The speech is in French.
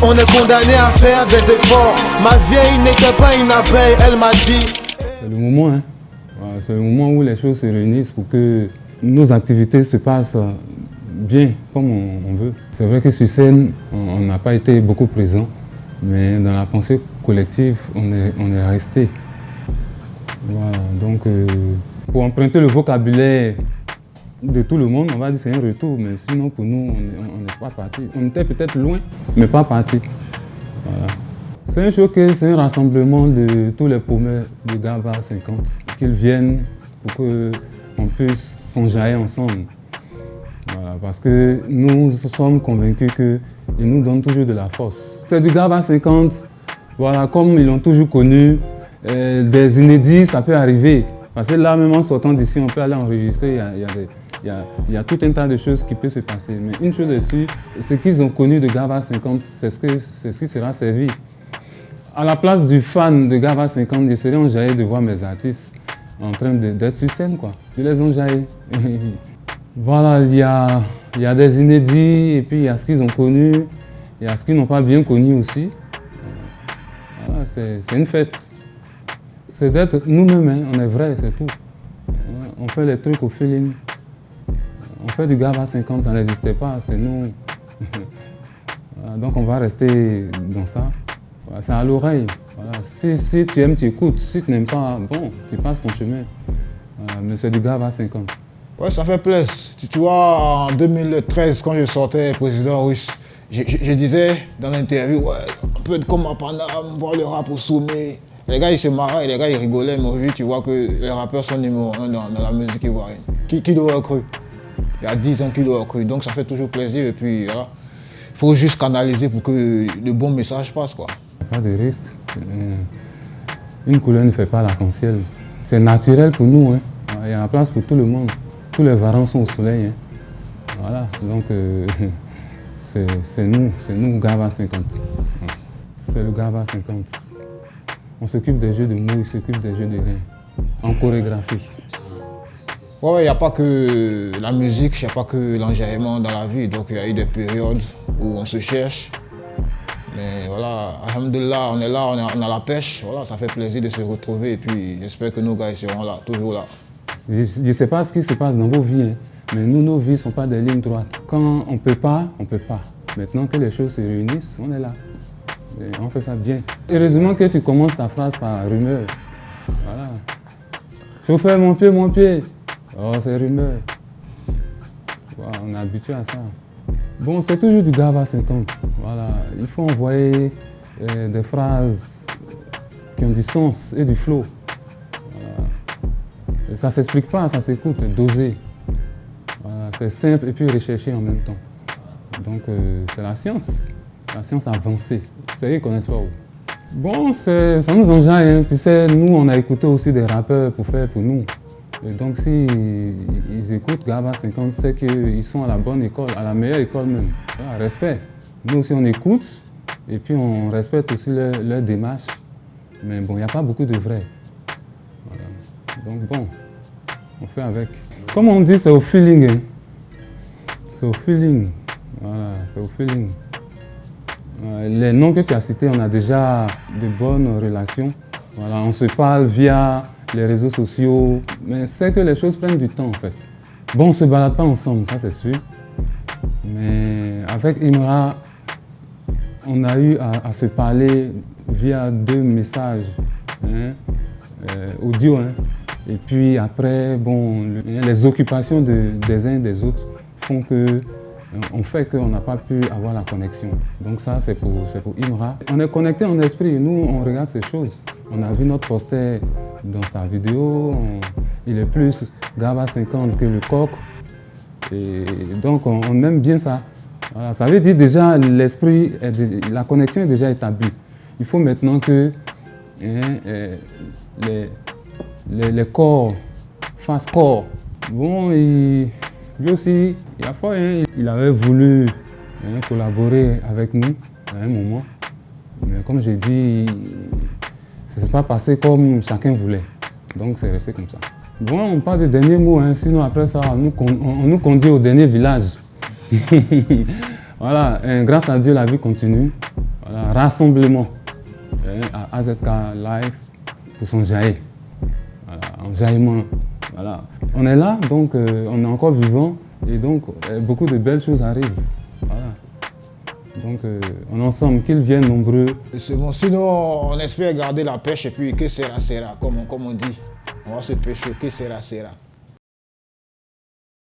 On est condamné à faire des efforts. Ma vieille n'était pas une abeille, elle m'a dit. C'est le moment, hein. Voilà, c'est le moment où les choses se réunissent pour que nos activités se passent bien, comme on veut. C'est vrai que sur scène, on n'a pas été beaucoup présent, mais dans la pensée collective, on est resté. Voilà, donc pour emprunter le vocabulaire de tout le monde, on va dire c'est un retour, mais sinon pour nous, on n'est pas parti. On était peut-être loin, mais pas parti. Voilà. C'est un showcase, c'est un rassemblement de tous les paumeurs de GABA 50, qu'ils viennent pour qu'on puisse s'enjailler ensemble. Voilà, parce que nous sommes convaincus qu'ils nous donnent toujours de la force. C'est du GABA 50, voilà, comme ils l'ont toujours connu, des inédits, ça peut arriver. Parce que là, même en sortant d'ici, on peut aller enregistrer, il y a tout un tas de choses qui peuvent se passer. Mais une chose est sûre, ce qu'ils ont connu de GABA 50, c'est ce qui sera servi. À la place du fan de GABA 50, je serais enjaillé de voir mes artistes en train d'être sur scène, quoi. Je les enjaille. Voilà, il y a des inédits, et puis il y a ce qu'ils ont connu, il y a ce qu'ils n'ont pas bien connu aussi. Voilà, c'est une fête. C'est d'être nous-mêmes, hein, on est vrai, c'est tout. On fait les trucs au feeling. On fait du GABA 50, ça n'existait pas, c'est nous. Voilà, donc on va rester dans ça. Voilà, c'est à l'oreille. Voilà. Si tu aimes, tu écoutes. Si tu n'aimes pas, bon, tu passes ton chemin. Voilà, mais c'est du GABA 50. Ouais, ça fait plaisir. Tu vois, en 2013, quand je sortais président russe, je disais dans l'interview, ouais, on peut être comme à Paname, voir le rap au sommet. Les gars, ils se marraient, les gars, ils rigolaient, mais aujourd'hui, tu vois que les rappeurs sont numéro 1 dans la musique ivoirienne. Qui l'aurait cru? Il y a 10 ans, qui l'aurait cru. Donc ça fait toujours plaisir. Et puis, voilà, il faut juste canaliser pour que le bon message passe, quoi. Pas de risque. Une couleur ne fait pas l'arc-en-ciel. C'est naturel pour nous, hein. Il y a la place pour tout le monde. Tous les varans sont au soleil, hein. Voilà, donc c'est nous, GABA 50. C'est le GABA 50. On s'occupe des jeux de mots, ils s'occupent des jeux de rien, en chorégraphie. Ouais, il n'y a pas que la musique, il n'y a pas que l'enjaillement dans la vie. Donc il y a eu des périodes où on se cherche. Mais voilà, alhamdoulilah, on est là, on a la pêche. Voilà, ça fait plaisir de se retrouver. Et puis j'espère que nos gars ils seront là, toujours là. Je ne sais pas ce qui se passe dans vos vies, hein, mais nous, nos vies ne sont pas des lignes droites. Quand on ne peut pas, on ne peut pas. Maintenant que les choses se réunissent, on est là. Et on fait ça bien. Heureusement que tu commences ta phrase par rumeur. Voilà. Chauffeur, mon pied. Oh, c'est rumeur. Wow, on est habitué à ça. Bon, c'est toujours du GABA 50. Voilà. Il faut envoyer des phrases qui ont du sens et du flow. Voilà. Ça ne s'explique pas, ça s'écoute, dosé. Voilà. C'est simple et puis recherché en même temps. Donc, c'est la science avancée. C'est eux qui ne connaissent pas où. Bon, ça nous enjaille, hein. Tu sais, nous, on a écouté aussi des rappeurs pour faire pour nous. Et donc, s'ils écoutent GABA 50, c'est qu'ils sont à la bonne école, à la meilleure école même. Voilà, respect. Nous aussi, on écoute et puis on respecte aussi leur démarche. Mais bon, il n'y a pas beaucoup de vrai. Voilà. Donc bon, on fait avec. Comme on dit, c'est au feeling. Hein. C'est au feeling. Voilà, c'est au feeling. Les noms que tu as cités, on a déjà de bonnes relations. Voilà, on se parle via les réseaux sociaux, mais c'est que les choses prennent du temps en fait. Bon, on ne se balade pas ensemble, ça c'est sûr. Mais avec Imra, on a eu à se parler via 2 messages hein, audio. Hein. Et puis après, bon, les occupations des uns et des autres font que on fait qu'on n'a pas pu avoir la connexion. Donc ça, c'est pour Imra. On est connecté en esprit. Nous, on regarde ces choses. On a vu notre poster dans sa vidéo. Il est plus GABA 50 que le coq. Et donc, on aime bien ça. Voilà, ça veut dire déjà l'esprit, la connexion est déjà établie. Il faut maintenant que les corps fassent corps. Bon, lui aussi, il a foi, hein, il avait voulu collaborer avec nous à un moment. Mais comme j'ai dit, ça ne s'est pas passé comme chacun voulait. Donc c'est resté comme ça. Bon, on parle des derniers mots, hein, sinon après ça, on nous conduit au dernier village. Voilà, grâce à Dieu, la vie continue. Voilà, rassemblement à AZK Live pour son jaillet. Voilà, un jaillement. Voilà. On est là, donc on est encore vivant et donc beaucoup de belles choses arrivent. Voilà. Donc on est ensemble, qu'ils viennent nombreux. C'est bon, sinon on espère garder la pêche et puis que sera, comme on dit. On va se pêcher, que sera.